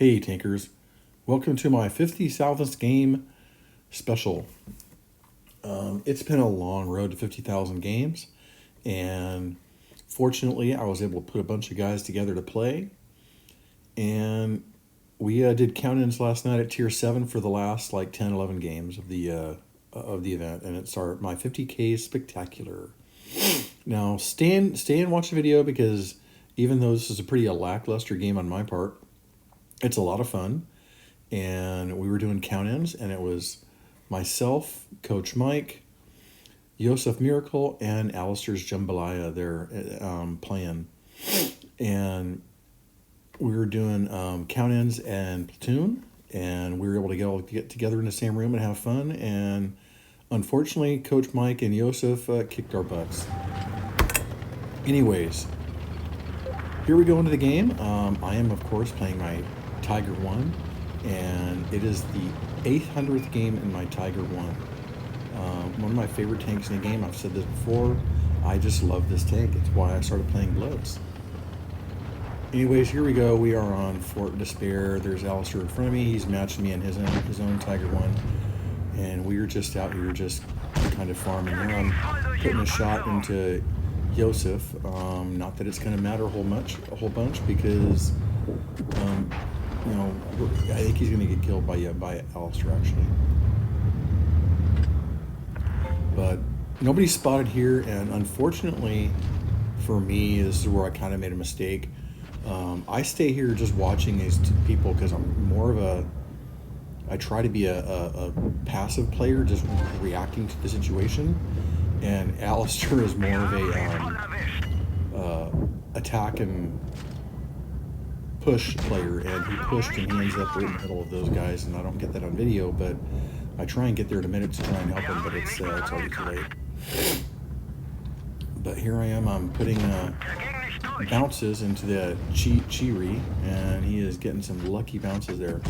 Hey tankers, welcome to my 50,000th game special. It's been a long road to 50,000 games, and fortunately I was able to put a bunch of guys together to play, and we did count-ins last night at tier 7 for the last like 10, 11 games of the event, and it's my 50K spectacular. Now stay and watch the video, because even though this is a pretty lackluster game on my part, it's a lot of fun. And we were doing count-ins, and it was myself, Coach Mike, YusufMiracle, and Alistair's Jambalaya there playing. And we were doing count-ins and platoon, and we were able to get together in the same room and have fun. And unfortunately, Coach Mike and Yusuf kicked our butts. Anyways, here we go into the game. I am, of course, playing my Tiger 1, and it is the 800th game in my Tiger 1. One of my favorite tanks in the game. I've said this before. I just love this tank. It's why I started playing Blitz. Anyways, here we go. We are on Fort Despair. There's Alistair in front of me. He's matching me in his own Tiger 1. And we are just out here just kind of farming. Here I'm putting a shot into Yusuf. Not that it's going to matter a whole bunch, because I think he's going to get killed by Alistair, actually. But nobody's spotted here, and unfortunately for me, this is where I kind of made a mistake. I stay here just watching these people, because I'm more of I try to be a passive player, just reacting to the situation, and Alistair is more of a attack and push player, and he pushed and he ends up right in the middle of those guys, and I don't get that on video, but I try and get there in a minute to try and help him, but it's already too late. But here I am, I'm putting bounces into the Chiri, and he is getting some lucky bounces there,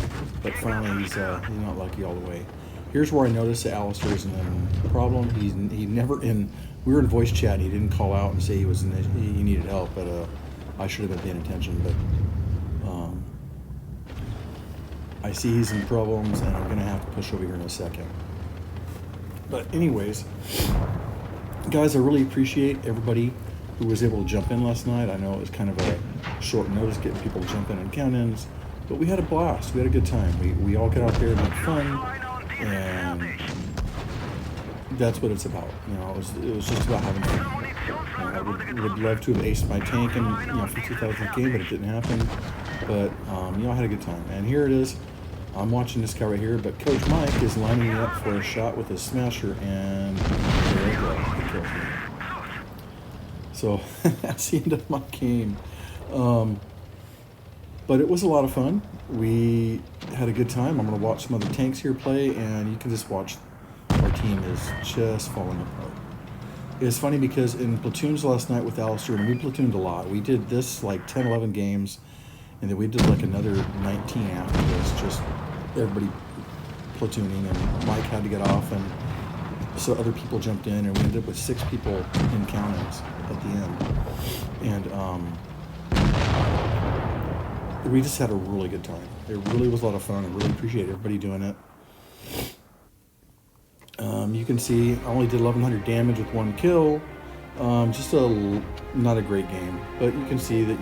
but finally he's not lucky all the way. Here's where I noticed that Alistair's in a problem. We were in voice chat, and he didn't call out and say he needed help, but I should have been paying attention. But I see he's in problems, and I'm gonna have to push over here in a second. But anyways, guys, I really appreciate everybody who was able to jump in last night. I know it was kind of a short notice getting people to jump in on count-ins, but we had a blast. We had a good time. We all got out there and had fun, and that's what it's about. It was just about having fun. I would love to have aced my tank in 50,000th game, but it didn't happen. But I had a good time. And here it is. I'm watching this guy right here, but Coach Mike is lining me up for a shot with his smasher, and there it goes. He kills me. So that's the end of my game. But it was a lot of fun. We had a good time. I'm going to watch some other tanks here play, and you can just watch our team is just falling apart. It's funny because in platoons last night with Alistair, and we platooned a lot. We did this like 10, 11 games, and then we did like another 19 after this, just everybody platooning, and Mike had to get off, and so other people jumped in, and we ended up with 6 people in count-ins at the end. And we just had a really good time. It really was a lot of fun. I really appreciate everybody doing it. You can see I only did 1,100 damage with 1 kill. Just not a great game, but you can see that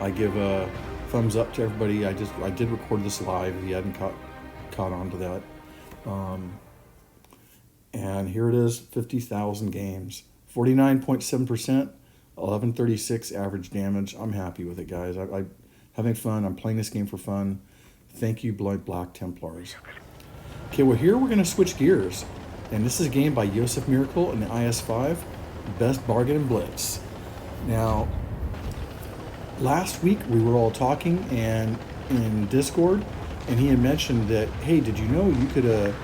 I give a thumbs up to everybody. I did record this live if you hadn't caught on to that. And here it is, 50,000 games, 49.7%, 1136 average damage. I'm happy with it, guys. I'm having fun. I'm playing this game for fun. Thank you, Black Templars. Okay, well, here we're going to switch gears. And this is a game by YusufMiracle in the IS-5, Best Bargain in Blitz. Now, last week we were all talking and in Discord, and he had mentioned that, hey, did you know you could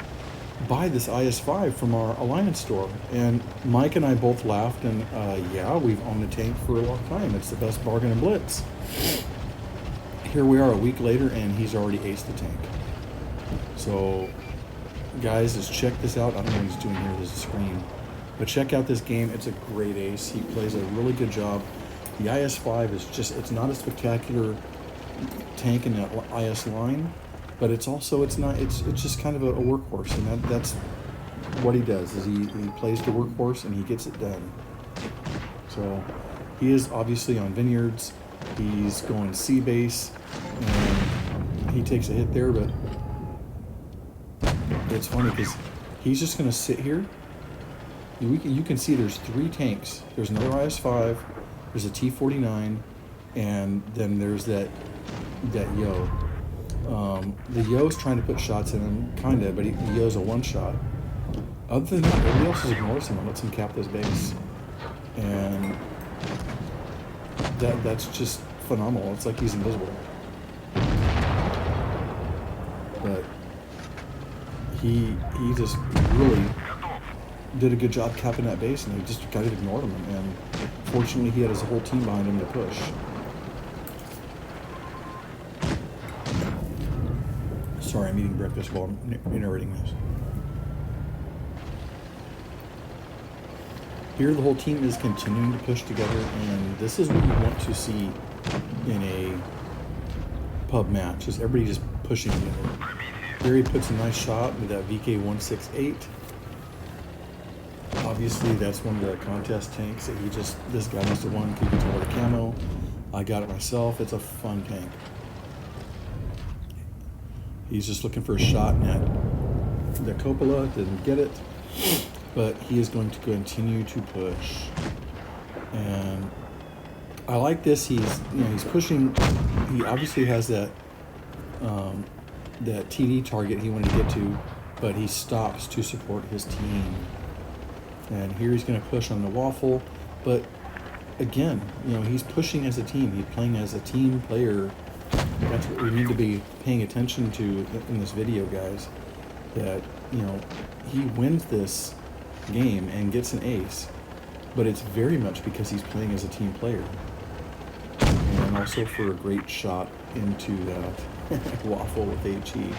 buy this IS-5 from our Alliance store? And Mike and I both laughed, and yeah, we've owned the tank for a long time. It's the best bargain in Blitz. Here we are a week later, and he's already aced the tank. So guys, just check this out. I don't know what he's doing here. There's a screen. But check out this game. It's a great ace. He plays a really good job. The IS-5 is just, it's not a spectacular tank in that IS line, but it's just kind of a workhorse, and that's what he does is he plays the workhorse and he gets it done. So he is obviously on Vineyards. He's going C base, and he takes a hit there, but it's funny because he's just going to sit here. You can see there's 3 tanks. There's another IS-5, there's a T-49, and then there's that Yo. The Yo's trying to put shots in him, kind of, but the Yo's a one-shot. Other than that, everybody else just ignores him and lets him cap this base. And that's just phenomenal. It's like he's invisible. But he just really did a good job capping that base, and they just kind of ignored him. And fortunately, he had his whole team behind him to push. Sorry, I'm eating breakfast while I'm narrating this. Here, the whole team is continuing to push together, and this is what you want to see in a pub match, is everybody just pushing together. Here he puts a nice shot with that VK-168. Obviously, that's one of the contest tanks that this guy must have won because he gets all the camo. I got it myself. It's a fun tank. He's just looking for a shot in the cupola, didn't get it. But he is going to continue to push, and I like this. He's pushing. He obviously has that TD target he wanted to get to, but he stops to support his team. And here he's going to push on the waffle, but again, he's pushing as a team. He's playing as a team player. That's what we need to be paying attention to in this video, guys. That he wins this game and gets an ace, but it's very much because he's playing as a team player, and also for a great shot into that waffle with HE,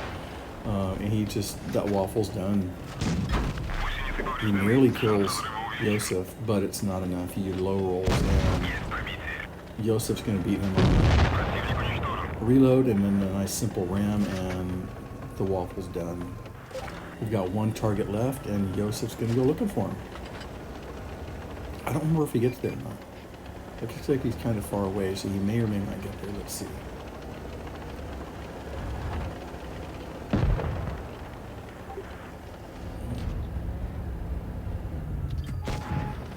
and that waffle's done. He nearly kills Yusuf, but it's not enough. He low rolls, and Yusuf's going to beat him on the reload, and then a nice simple ram, and the waffle's done. We've got 1 target left, and Yusuf's going to go looking for him. I don't remember if he gets there or not. It looks like he's kind of far away, so he may or may not get there. Let's see.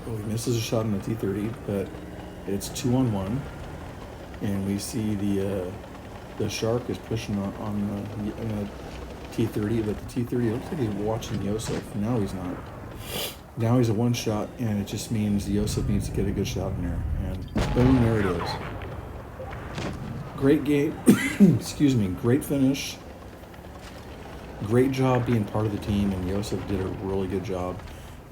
Oh, he misses a shot on the T-30, but it's 2-on-1, and we see the Shark is pushing on the T-30, but the T-30 looks like he's watching Yusuf. Now he's not. Now he's a one-shot, and it just means Yusuf needs to get a good shot in there. And boom, there it is. Great game. Excuse me. Great finish. Great job being part of the team, and Yusuf did a really good job.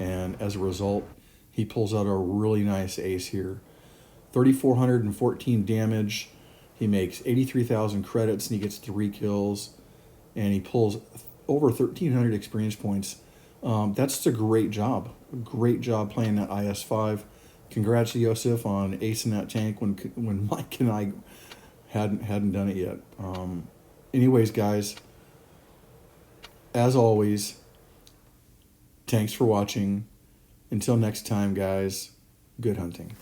And as a result, he pulls out a really nice ace here. 3,414 damage. He makes 83,000 credits, and he gets 3 kills. And he pulls over 1,300 experience points. That's just a great job. Great job playing that IS-5. Congrats to Yusuf on acing that tank when Mike and I hadn't done it yet. Anyways, guys, as always, thanks for watching. Until next time, guys, good hunting.